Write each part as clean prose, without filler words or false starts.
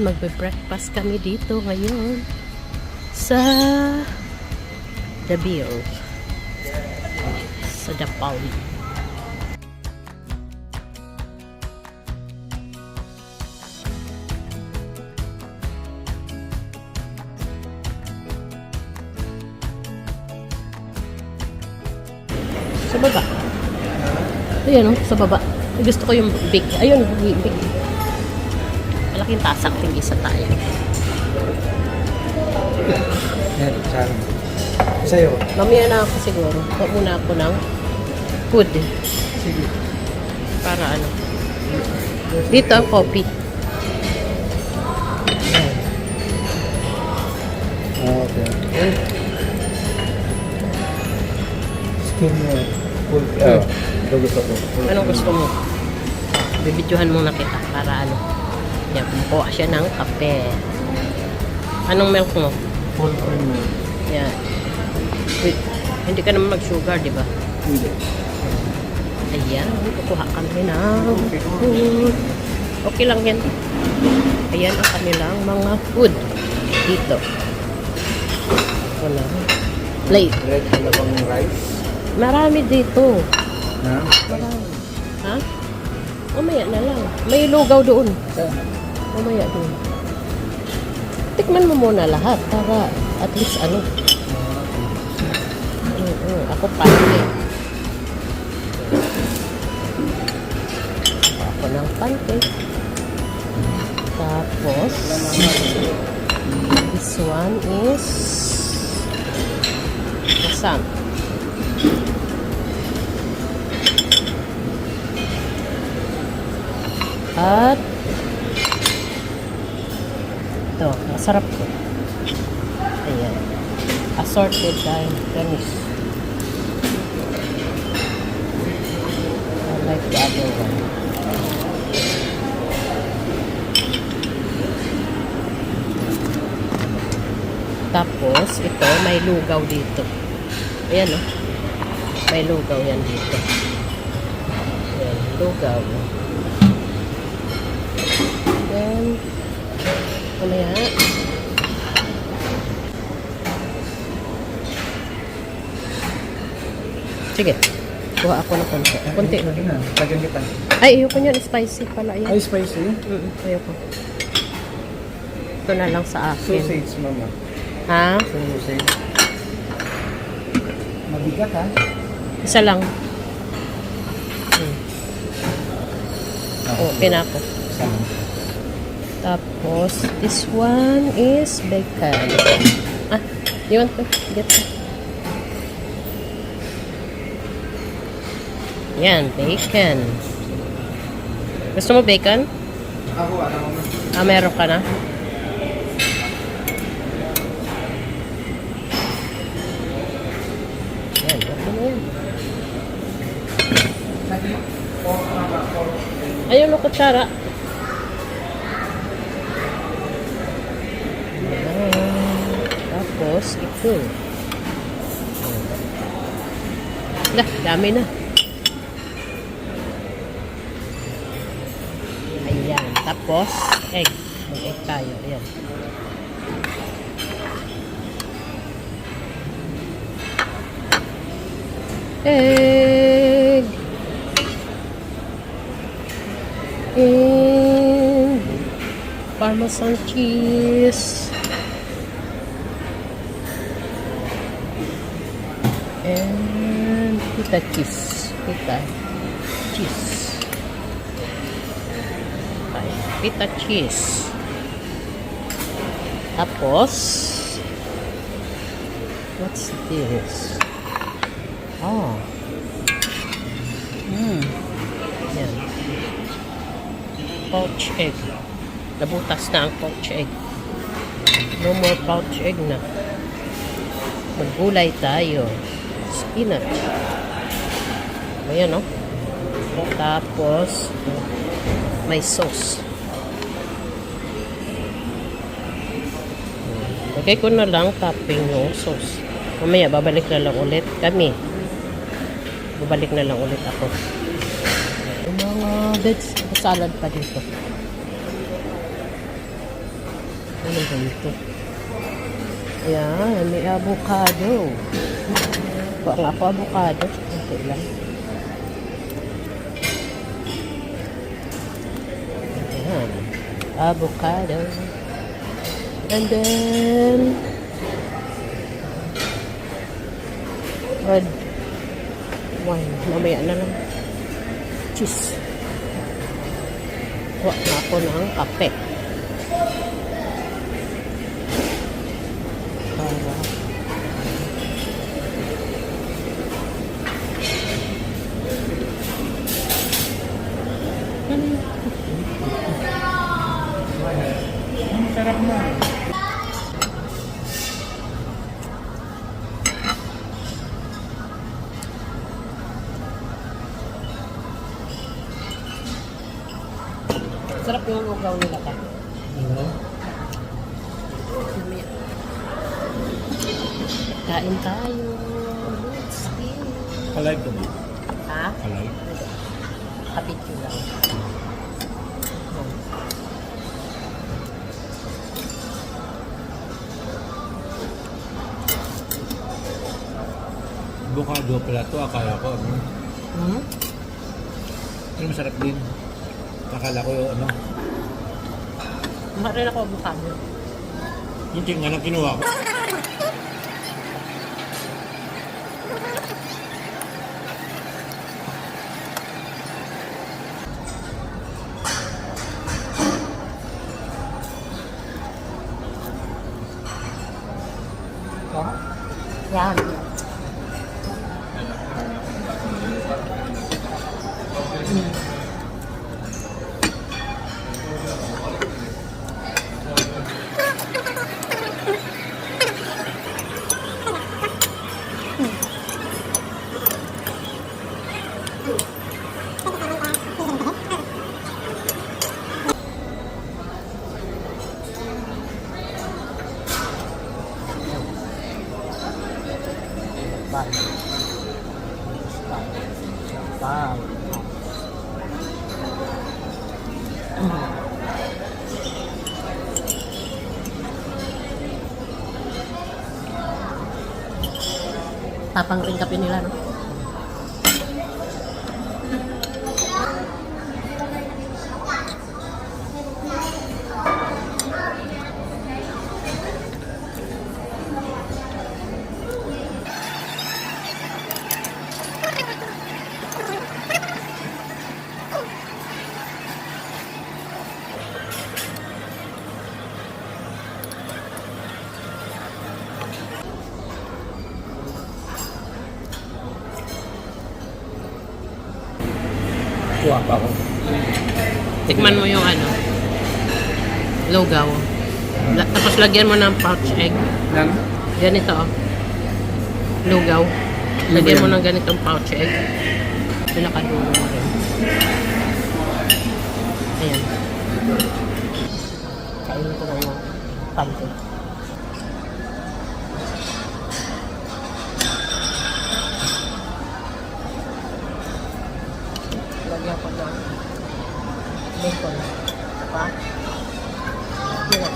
magbe-breakfast kami dito ngayon sa Dabil, sa Dapaw. Sa baba. Ayan o, sa baba. Gusto ko yung big. Ayun, big. Malaking tasak, hindi isa tayo. Yan, sa'yo. Mamaya na ako siguro. Kuha muna ako ng food. Sige. Para ano. Dito ang coffee. Okay. Skin mo. Full. Ito gusto ko. Anong gusto mo? Bibidyohan muna kita para ano. Yan, kumukuha siya ng kape. Anong milk mo? Full cream mo. Yan. Wait, hindi ka naman mag-sugar, di ba? Hindi. Ayan, kukuha kami ng food. Okay lang yan. Ayan ang kanilang mga food dito. Wala. Plate. Red, ano bang rice? Marami dito. Ha? Marami. Ha? Mamaya na lang. May lugaw doon. Saan? Mamaya doon. Tikman mo muna lahat para at least ano. Ako pancake. Ako ng pancake. Tapos this one is masam. At ito, masarap ko. Ayan. Assorted Chinese. I like the other one. Tapos, ito, may lugaw dito. Ayan, oh. May lugaw yan dito. Ayan, lugaw. Then, mamaya. Sige. Kuha ako ng konti. Konti. Lagyan kita. Ay, ayoko niyan. Spicy pala yan. Ay, spicy? Ayoko. Ito na lang sa akin. Sausage, mama. Ha? Sausage. Mabigat, ha? Isa lang. Okay na ako. Isa lang. Tapos, this one is bacon. Ah, you want to get that? Yan, bacon. Gusto mo bacon? Ako, ano? Ah, meron ka na? Yan, okay na yan. Ayun ang kutsara. Tapos, ito. Lah, dami na. Ayan. Tapos, egg. Mag-egg tayo. Ayan. Egg. And Parmesan cheese. And pita cheese. Pita cheese. Ay, pita cheese. Tapos, what's this? Oh. Yan. Poached egg. Nabutas na ang poached egg. No more poached egg na. Maggulay tayo. Spinach. Ayan, no? Tapos, may sauce. Lagay ko na lang topping yung sauce. Mamaya, babalik na lang ulit kami. Babalik na lang ulit ako. Yung mga veg salad pa dito. Anong ganito? Ayan, may avocado. Kuha nga po avocado. Okay lang. Ayan. Avocado. And then red wine. Mamaya na lang. Cheese. Kuha nga po ng kape. Para Sarap mo. sarap yung lugaw nila ka. Kain tayo. Let's eat. Kalive ka ba? Ha? Kalive? Kapit yun lang. Avocado pala to, akala ko. Hmm? Pero masarap din. Akala ko yung ano. Mahal rin ako avocado. Yung tingnan ang kinuha ko. Yan. Tapang ring kape nila, no? Kuha pa ako. Tikman mo yung ano, lugaw. Tapos lagyan mo ng pouch egg. Lang? Ganito, oh. Lugaw. Lagyan mo ng ganitong pouch egg. Pinakadulo mo rin. Ayan. Kainin ko na yung pancake. Lagyan ko ng bacon. Pa? Yes.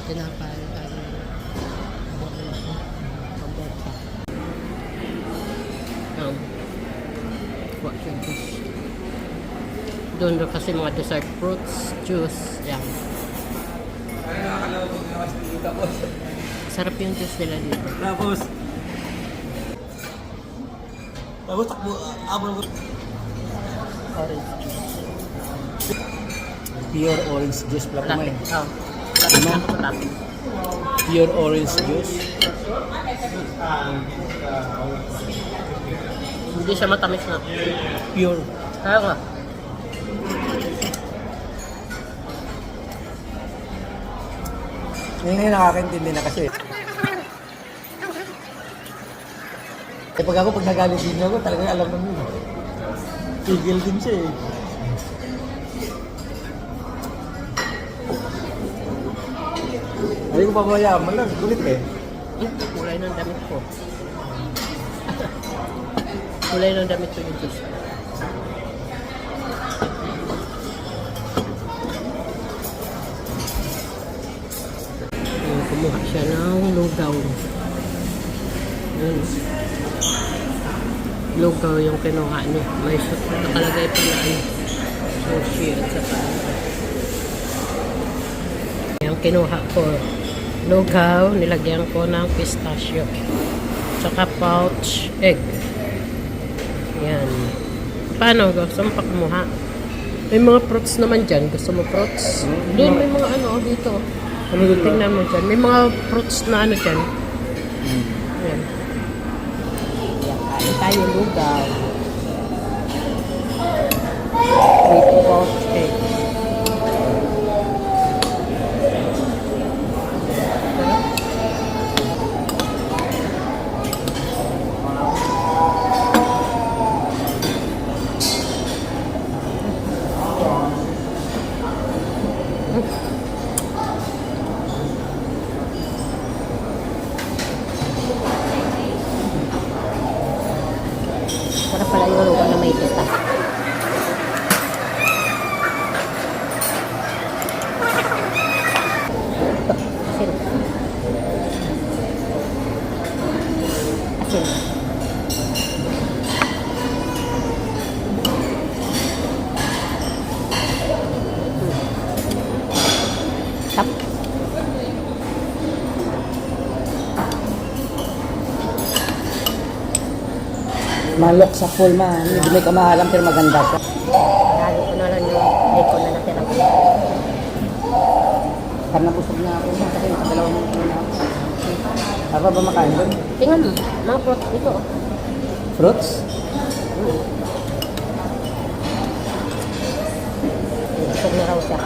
Tinapay, what yung juice? Doon doon kasi mga dessert fruits, juice, yan. Masarap yung juice nila dito. Tapos takbo, abang Orange juice. pure orange juice pala po Lapit. may. Oh. Lapit na ako lapit. Pure orange juice. Hindi siya matamis na. Pure. Kaya nga. Ngayon ngayon nakakaintindi na kasi. Pag nagalit din ako, talagang alam naman yun. Tigil din siya eh. Hindi ko papayaman lang, gulit eh. Kulay ng damit ko. Kulay ng damit ko yung juice. Kumuha siya ng lugaw. Yun. Lugaw yung kinuha niya. May nakalagay pa na sushi at saka yung kinuha ko. Lugaw, nilagyan ko ng pistachio. Tsaka pouch egg. Yan. Paano? Gusto mo pa kumuha? May mga fruits naman dyan. Gusto mo fruits? Doon may mga ano dito. Ano dito? Tingnan mo dyan. May mga fruits na ano dyan. Yan. Yan. Kain tayo lugaw. With pouch egg. Sarap pala yung lugaw na may pista. Asin. Asin. Tap. Malok sa full man. Hindi may kamahalan pero maganda siya. Lalo ko na lang yung eko na natira ko. Parang busog na ako. Kasi dalawang minuto na ako. Apa ba makain doon? Tingnan mo, mga fruit dito. Fruits? Busog na raw siya.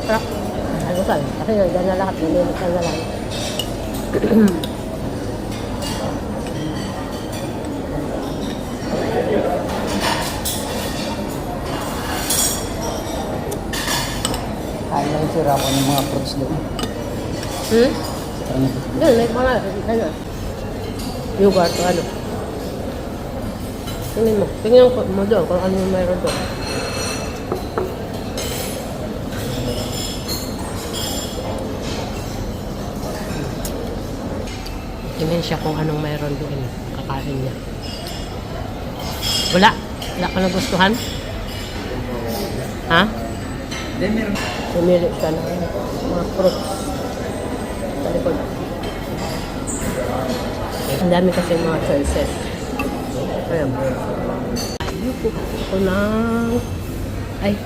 Sarap. Almusal. Kasi nandiyan na lahat. Nililit na lang. Kain lang sira ako ng mga fruits doon. Ano? Doon, may mga, ano, yogurt o ano. Tingnan mo doon kung ano yung mayroon doon. Tingnan siya kung anong mayroon doon. Kakain niya. Wala. Wala ka nagustuhan? Ha? Then meron. Pumili siya ng mga fruits sa likod. Ang dami kasi mga choices. Ayan. Ayuko ko ng... Ay,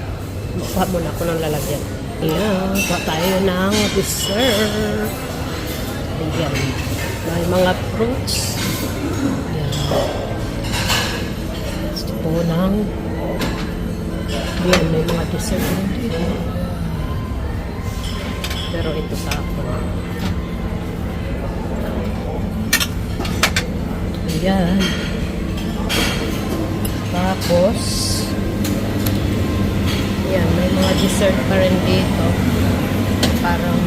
kuha muna ako ng lalagyan. Ayan, kuha tayo ng dessert. Ayan. May mga fruits. Ayan. Gusto ko ng... Ayan, may mga dessert din dito. Pero ito sa ako. Ayan. Tapos, ayan, may mga dessert pa rin dito. Parang,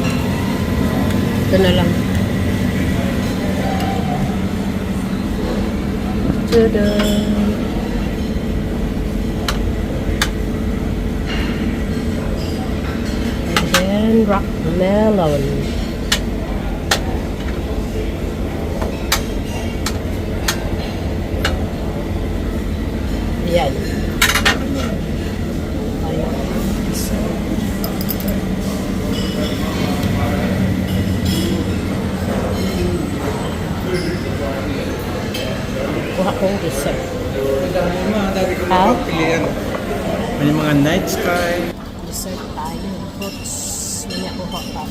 ito na lang. Tada! Rock melon. Yan. Ayan. akong dessert. Ha? Ha? May mga night sky. Dessert tayo. Fruits. Hindi ako hot up.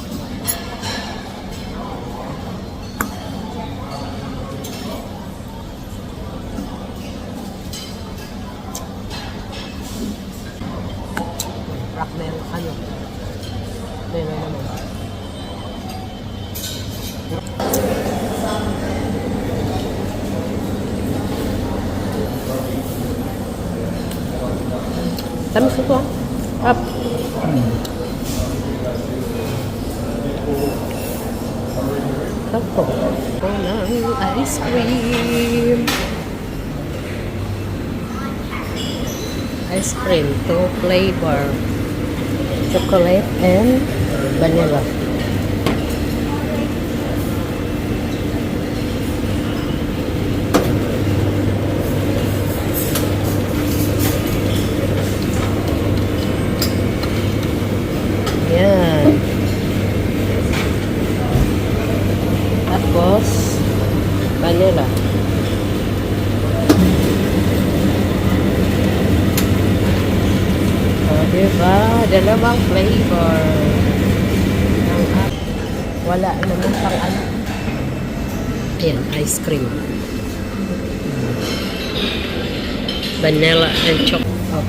Rock melon. Ano? Melon naman. Tamis ito ah. Up. Ako. Ito ng ice cream. Ice cream. 2 flavor. Chocolate and vanilla. Yan. Tapos, vanilla. O, diba? Dalawang flavor. Ang wala naman pang ano. Ayan, ice cream. Vanilla and chocolate. Oh.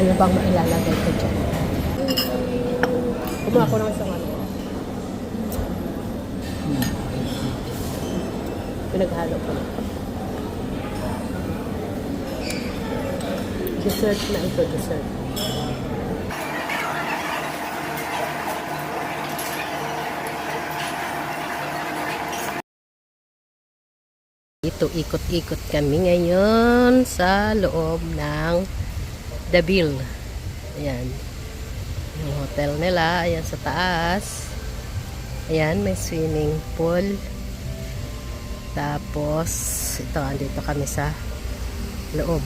Ano bang mailalagay ko dyan? Kumuha ko ng isang ano. Pinaghalo ko na. Dessert na ito, dessert. Ito, ikot-ikot kami ngayon sa loob ng Dabil. Ayan. Yung hotel nila. Ayan sa taas. Ayan, may swimming pool. Tapos, ito, andito kami sa loob.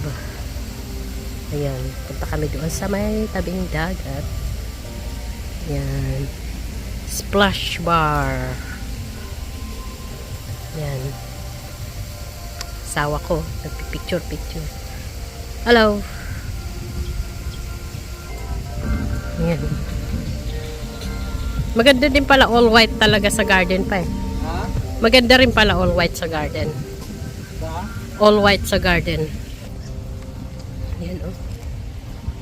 Ayan, punta kami doon sa may tabing dagat. Ayan. Splash bar. Ayan. Asawa ko, nagpipicture-picture. Hello! Ayan. Maganda din pala all white talaga sa garden pa eh. Ha? Maganda rin pala all white sa garden. Ba? All white sa garden. Ayan oh.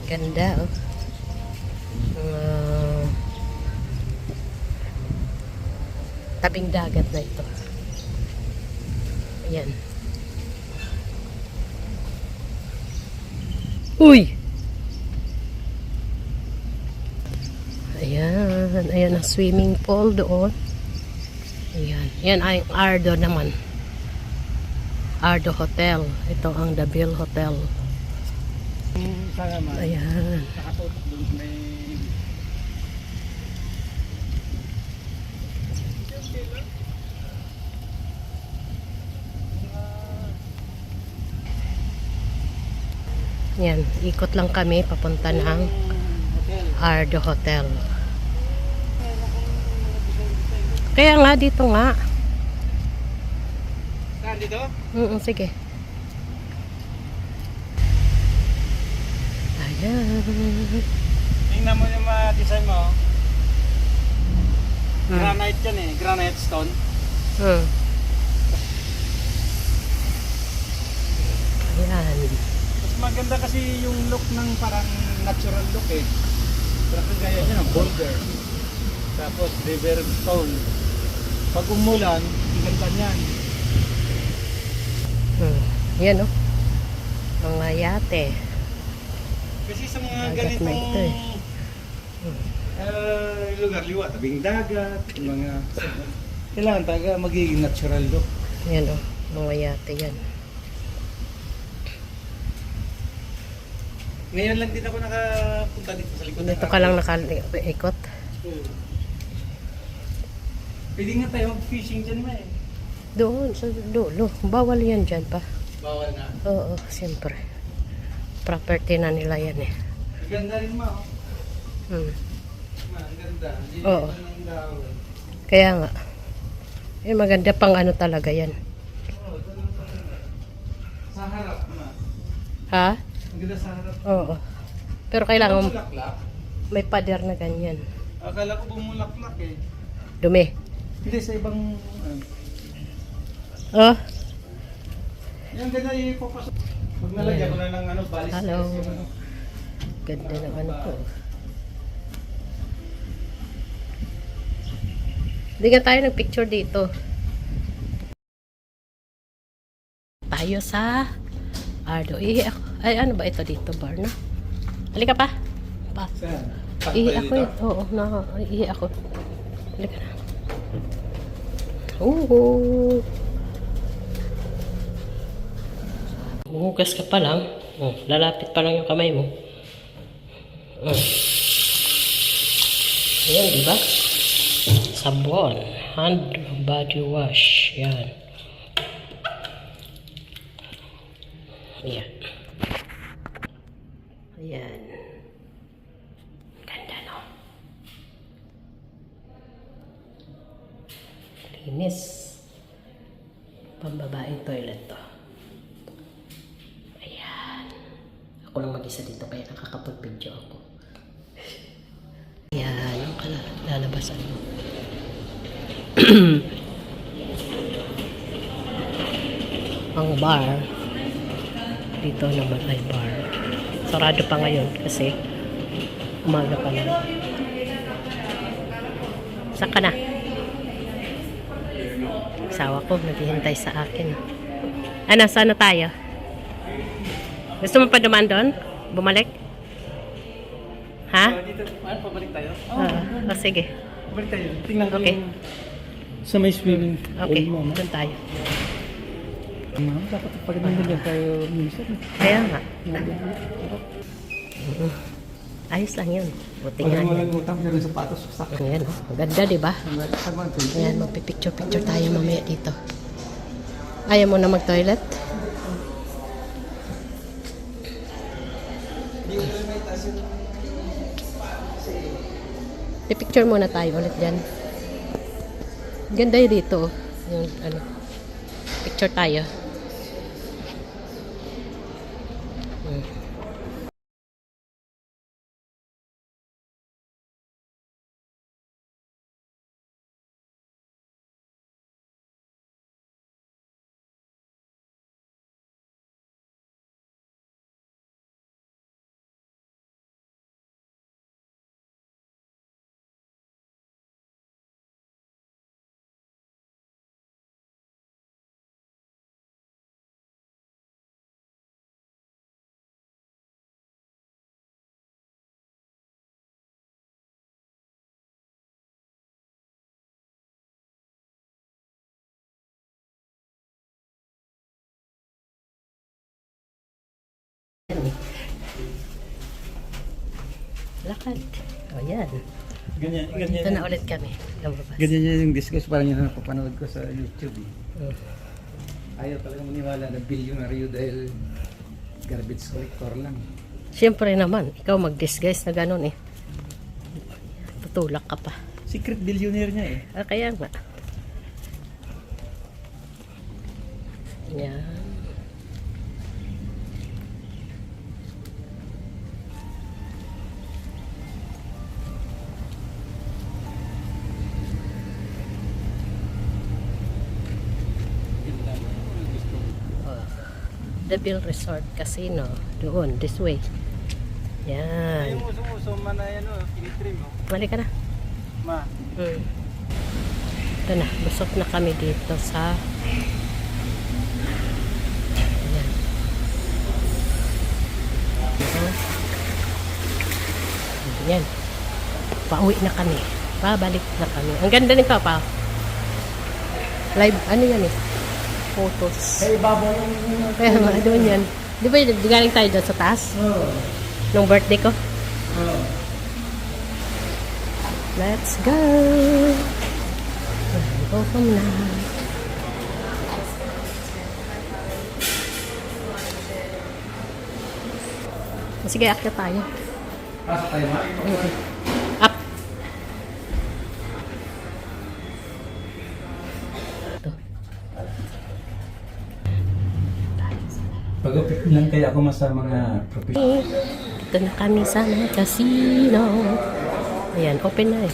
Ganda oh. Tabing dagat na ito. Ayan. Uy! Ayan. Ayan ang swimming pool doon. Ayan. Yan ay Ardo naman. Ardo Hotel. Ito ang Dabil Hotel. Sana man. Ayan. Nakatutok dun sa may... Yan. Ikot lang kami papunta ng Ardo Hotel. Kaya nga dito nga. Saan dito? Sige. Ayan. Tingnan mo yung mga design mo. Hmm. Granite yan eh. Granite stone. Ayan. Mas maganda kasi yung look ng parang natural look eh. Pero kagaya siya ng boulder. Tapos river stone. Pag umulan, ganda niyan. Yan oh. Mga yate. Kasi sa mga Dagat ganitong na ito eh. lugar liwa, tabing dagat, yung mga kailangan talaga magiging natural look. Yan oh. Mga yate yan. Ngayon lang din ako nakapunta dito sa likod. Dito ka lang nakaikot. Pwede nga tayo mag-fishing dyan ma eh. Doon, sa dulo. Bawal yan dyan pa. Bawal na. Oo, siyempre. Property na nila yan eh. Ang ganda rin ma oh. Ma, ang ganda. Hindi Oo. naman ang dahon. Kaya nga. Maganda pang ano talaga yan. Oo, ito lang talaga. Ha? Ang ganda sa harap. Oo. Pero kailangan Bumulaklak? may pader na ganyan. Akala ko bumulaklak eh. Dumi. Hindi, sa ibang... Oh, Yung ganda yung ipapasok. Pag nalagyan ko na ng ano, balis. hello. Ganda ng ano ko. Hindi nga tayo nagpicture dito. Tayo sa Ardo. Ay, ano ba ito dito, bar na? Halika pa. Pa. Saan? Ihi ako eh. Oo, ihi ako. Halika na. Hugas ka pa lang. Oh, lalapit pa lang yung kamay mo. Oh. Ayan, di ba? Sabon. Hand body wash. Yan. Ayan. Ayan. Ganda, no? Linis. Pambabaeng toilet to. Ayan. Ako lang mag-isa dito kaya nakakapag-video ako. Ayan. Yung lalabasan mo. Ang bar. Dito naman ay bar. Sarado pa ngayon kasi umaga pa lang. Saan ka na? Asawa ko, naghihintay sa akin. Ano, saan na tayo? Gusto mo pa dumaan doon? Bumalik? Ha? Dito, pabalik tayo? Oo. Sige. Pabalik tayo. Tingnan ko Okay. lang sa may swimming Okay, pool mo. doon tayo. Ma'am, dapat pag nandiyan tayo minsan. Kaya nga. Ayos lang yun. Buti nga. Walang utang pero yung sapatos. Sakto. Ayan, oh. Ang ganda, di ba? Ayan, magpipicture-picture tayo mamaya dito. Ayaw mo na mag-toilet? Pipicture muna tayo ulit dyan. Ganda yun dito. Yung, ano, picture tayo. Lakad. O yan. Ganyan, Dito na ulit kami. Lumabas. Ganyan yun yung discuss parang yung napapanood ko sa YouTube. Mm. Ayaw talaga maniwala na billionaire dahil garbage collector lang. Siyempre naman, ikaw mag-disguise na gano'n eh. Tutulak ka pa. Secret billionaire niya eh. Ah, kaya nga. Yan. Deville Resort Casino. Doon, this way. Yan. Yung uso-uso man na yan o, kinitrim o. Mali ka na. Ma. Ito na, busok na kami dito sa ayan. Ayan. Pauwi na kami. Pabalik na kami. Ang ganda nito pa. Live, ano yan eh? Photos. Kaya ibabaw yung... Kaya mga doon yan. Di ba galing tayo doon sa taas? Oo. Nung birthday ko? Oo. Let's go! Go home na. Sige, akit tayo. Pasok tayo, ma. Up! Ito. Pag-upit lang kaya ako sa mga professional. Dito na kami sa mga casino. Ayan, open na eh.